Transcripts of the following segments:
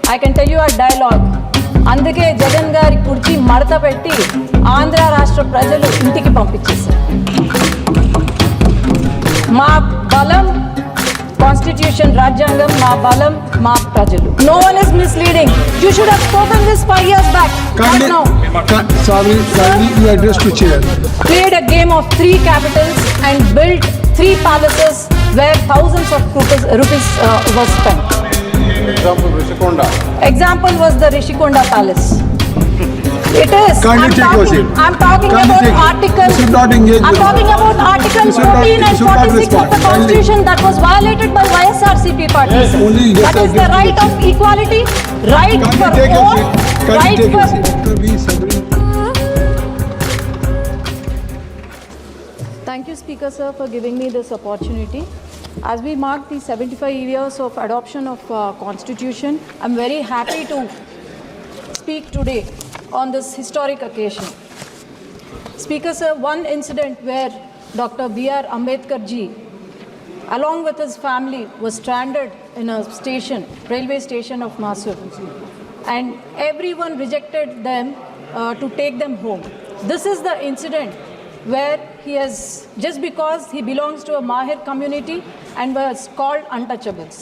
I can tell you a dialogue. అందుకే జగన్ గారి కుర్చీ మడత పెట్టి ఆంధ్ర రాష్ట్ర ప్రజలు ఇంటికి పంపించేశారు. మా బలం కాన్స్టిట్యూషన్, రాజ్యాంగం, మా బలం మా ప్రజలు. No one is misleading. You should have spoken this 5 years back. Not now. Sorry, you address to chair. Played a game of 3 capitals and built 3 palaces where thousands of rupees was spent. Example, Rishikonda. Example was the Rishikonda Palace. It is. I'm talking about Article. I'm talking about Article 14 and 46 of the Constitution that was violated by YSRCP party. That is the right of equality, right for all, right for. Thank you, Speaker Sir, for giving me this opportunity. As we mark the 75 years of adoption of Constitution, I'm very happy to speak today on this historic occasion. Speaker Sir, one incident where Dr. B.R. Ambedkar ji, along with his family, was stranded in a station, railway station of Mysore, and everyone rejected them to take them home. This is the incident where he has, just because he belongs to a Mahir community and was called untouchables.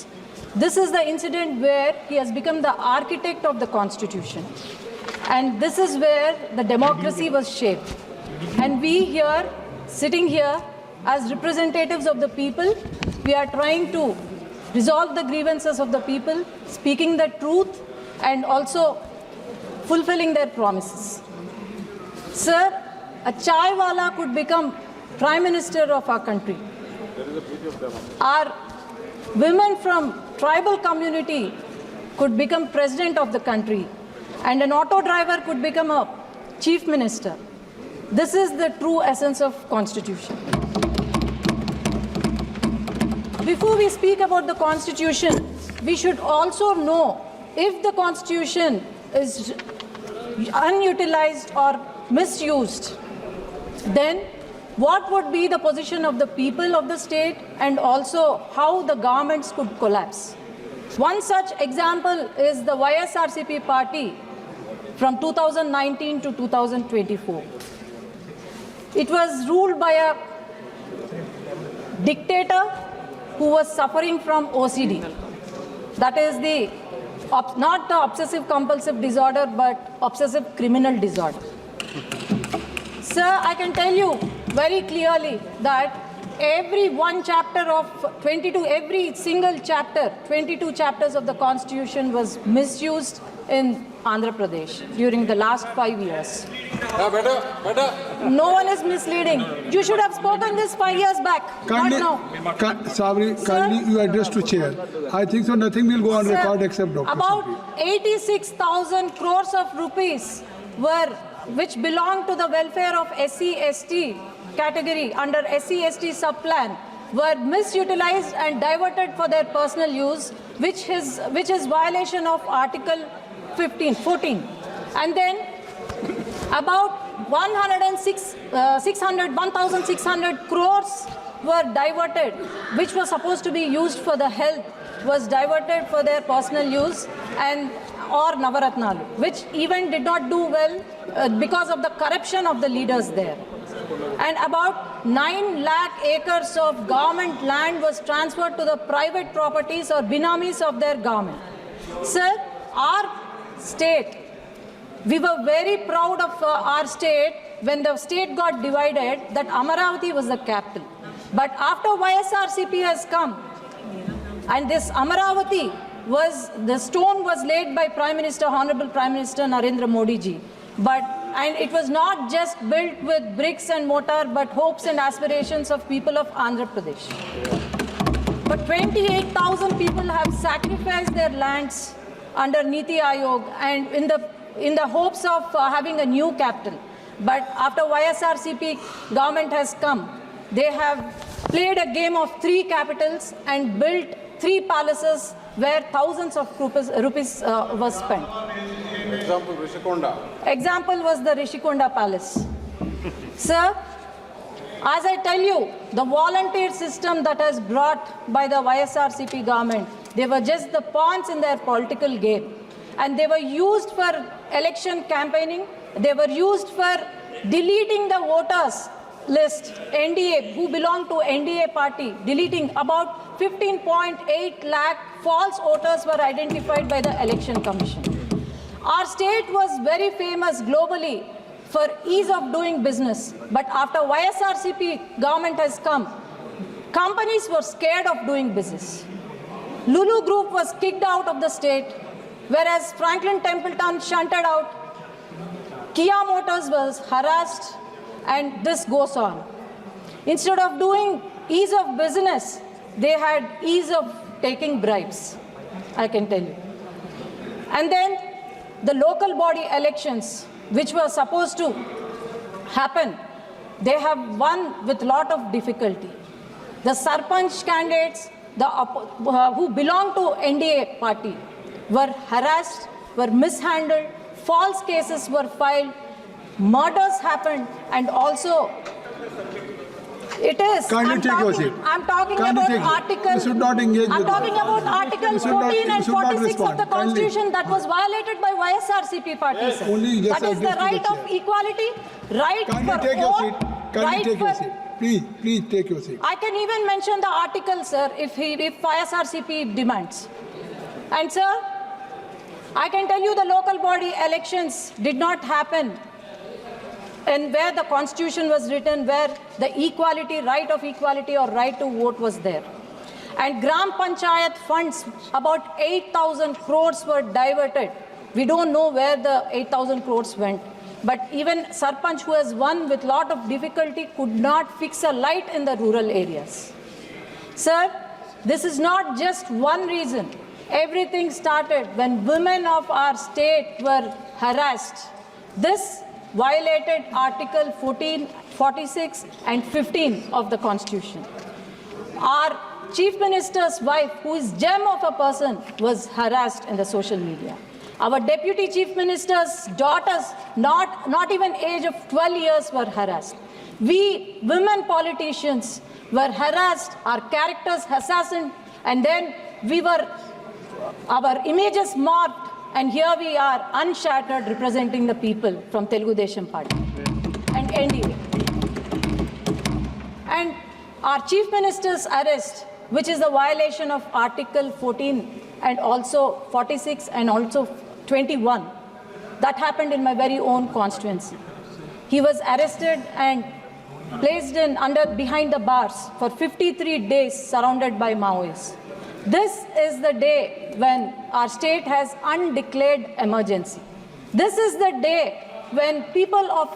This is the incident where he has become the architect of the Constitution. And this is where the democracy was shaped. And we here, sitting here as representatives of the people, we are trying to resolve the grievances of the people, speaking the truth and also fulfilling their promises. Sir, a chai wala could become Prime Minister of our country. Our women from tribal community could become President of the country. And an auto driver could become a Chief Minister. This is the true essence of Constitution. Before we speak about the Constitution, we should also know if the Constitution is unutilized or misused, then what would be the position of the people of the state and also how the governments could collapse. One such example is the YSRCP party from 2019 to 2024. It was ruled by a dictator who was suffering from OCD. That is not the obsessive compulsive disorder, but obsessive criminal disorder. Sir, I can tell you very clearly that every single chapter, 22 chapters of the Constitution was misused in Andhra Pradesh during the last 5 years. No one is misleading. You should have spoken this 5 years back, not now. Sorry, kindly you address to chair. I think so nothing will go on Sir, record except Dr. About 86,000 crores of rupees which belong to the welfare of SC/ST category under SC/ST subplan were misutilized and diverted for their personal use, which is violation of Article 14. And then about 1,600 crores were diverted, which was supposed to be used for the health, was diverted for their personal use or Navaratnalu, which even did not do well because of the corruption of the leaders there. And about 9 lakh acres of government land was transferred to the private properties or binamis of their government. Sir, our state, we were very proud of our state when the state got divided, that Amaravati was the capital. But after YSRCP has come, and this Amaravati the stone was laid by Honorable Prime Minister Narendra Modi ji. And it was not just built with bricks and mortar, but hopes and aspirations of people of Andhra Pradesh. But 28,000 people have sacrificed their lands under Niti Aayog and in the hopes of having a new capital. But after YSRCP government has come, they have played a game of 3 capitals and built 3 palaces where thousands of rupees was spent. Example, Rishikonda. Example was the Rishikonda Palace. Sir, as I tell you, the volunteer system that has brought by the YSRCP government, they were just the pawns in their political game. and they were used for election campaigning. They were used for deleting the voters list, NDA, who belong to NDA party, deleting about 15.8 lakh false voters were identified by the Election Commission. Our state was very famous globally for ease of doing business, but after YSRCP government has come, companies were scared of doing business. Lulu Group was kicked out of the state, whereas Franklin Templeton shunted out. Kia Motors was harassed, and this goes on. Instead of doing ease of business, they had ease of taking bribes, I can tell you. And then the local body elections, which were supposed to happen, they have won with lot of difficulty. The Sarpanch candidates who belong to NDA party were harassed, were mishandled, false cases were filed, murders happened, and also it is. Kindly take your seat. I'm talking Kindly about take it. Article. You should not engage I'm with talking that. about Article You should not- 14 and you should not 46 of respond. the Kindly. Constitution that was violated by YSRCP party, sir. Only just That is the address to the right of chair. equality, right Kindly for take your vote, seat. Kindly right take your for. seat. Please take your seat. I can even mention the article, sir, if YSRCP demands. And sir, I can tell you the local body elections did not happen and where the Constitution was written, where the equality, right of equality or right to vote was there. And Gram Panchayat funds, about 8,000 crores were diverted. We don't know where the 8,000 crores went. But even Sarpanch, who has won with lot of difficulty, could not fix a light in the rural areas. Sir, this is not just one reason. Everything started when women of our state were harassed. This violated Article 14, 46 and 15 of the Constitution. Our Chief Minister's wife, who is gem of a person, was harassed in the social media. Our Deputy Chief Minister's daughters, not even age of 12 years, were harassed. We women politicians were harassed, our characters assassinated, and then our images marked, and here we are unshattered representing the people from Telugu Desam Party and NDA. And our Chief Minister's arrest, which is a violation of Article 14 and also 46 and also 21, that happened in my very own constituency. He was arrested and placed behind the bars for 53 days surrounded by Maoists. This is the day when our state has undeclared emergency. This is the day when people of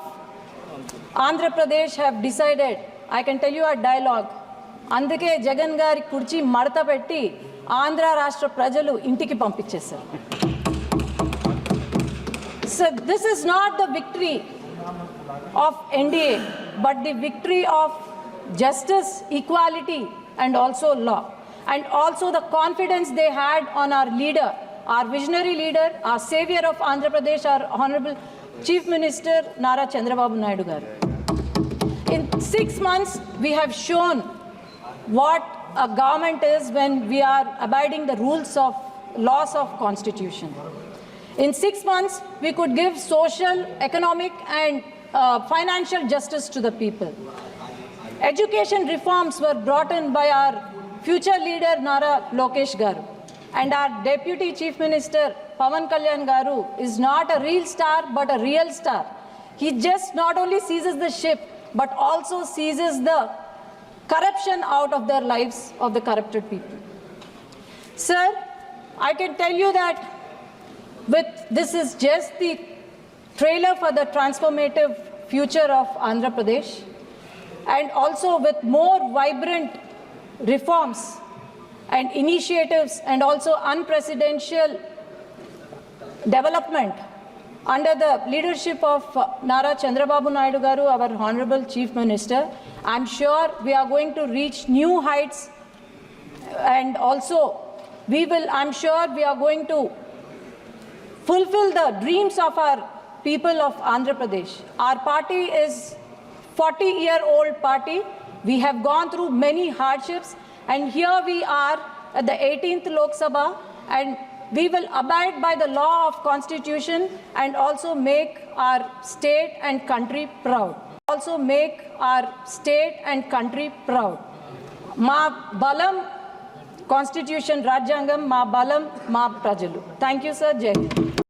Andhra Pradesh have decided, I can tell you a dialogue, అందుకే జగన్ గారి కుర్చీ మడత పెట్టి ఆంధ్ర రాష్ట్ర ప్రజలు ఇంటికి పంపించేశారు. So this is not the victory of NDA, but the victory of justice, equality, and also law. And also the confidence they had on our leader, our visionary leader, our savior of Andhra Pradesh, our Honorable Chief Minister Nara Chandrababu Naidu garu. In 6 months, we have shown what a government is when we are abiding the rules of laws of Constitution. In 6 months, we could give social, economic, and financial justice to the people. Education reforms were brought in by our future leader Nara Lokesh Garu, and our Deputy Chief Minister Pawan Kalyan Garu is not a real star but a real star. He just not only seizes the ship but also seizes the corruption out of their lives of the corrupted people. Sir, I can tell you that this is just the trailer for the transformative future of Andhra Pradesh, and also with more vibrant reforms and initiatives and also unprecedented development under the leadership of Nara Chandrababu Naidu Garu, our Honorable Chief Minister. I'm sure we are going to reach new heights, and also I'm sure we are going to fulfill the dreams of our people of Andhra Pradesh. Our party is 40-year-old party. We have gone through many hardships, and here we are at the 18th Lok Sabha, and We will abide by the law of constitution and also make our state and country proud. Also make our state and country proud. Ma balam constitution rajyangam, ma balam ma prajalu. Thank you, sir. Jai Hind.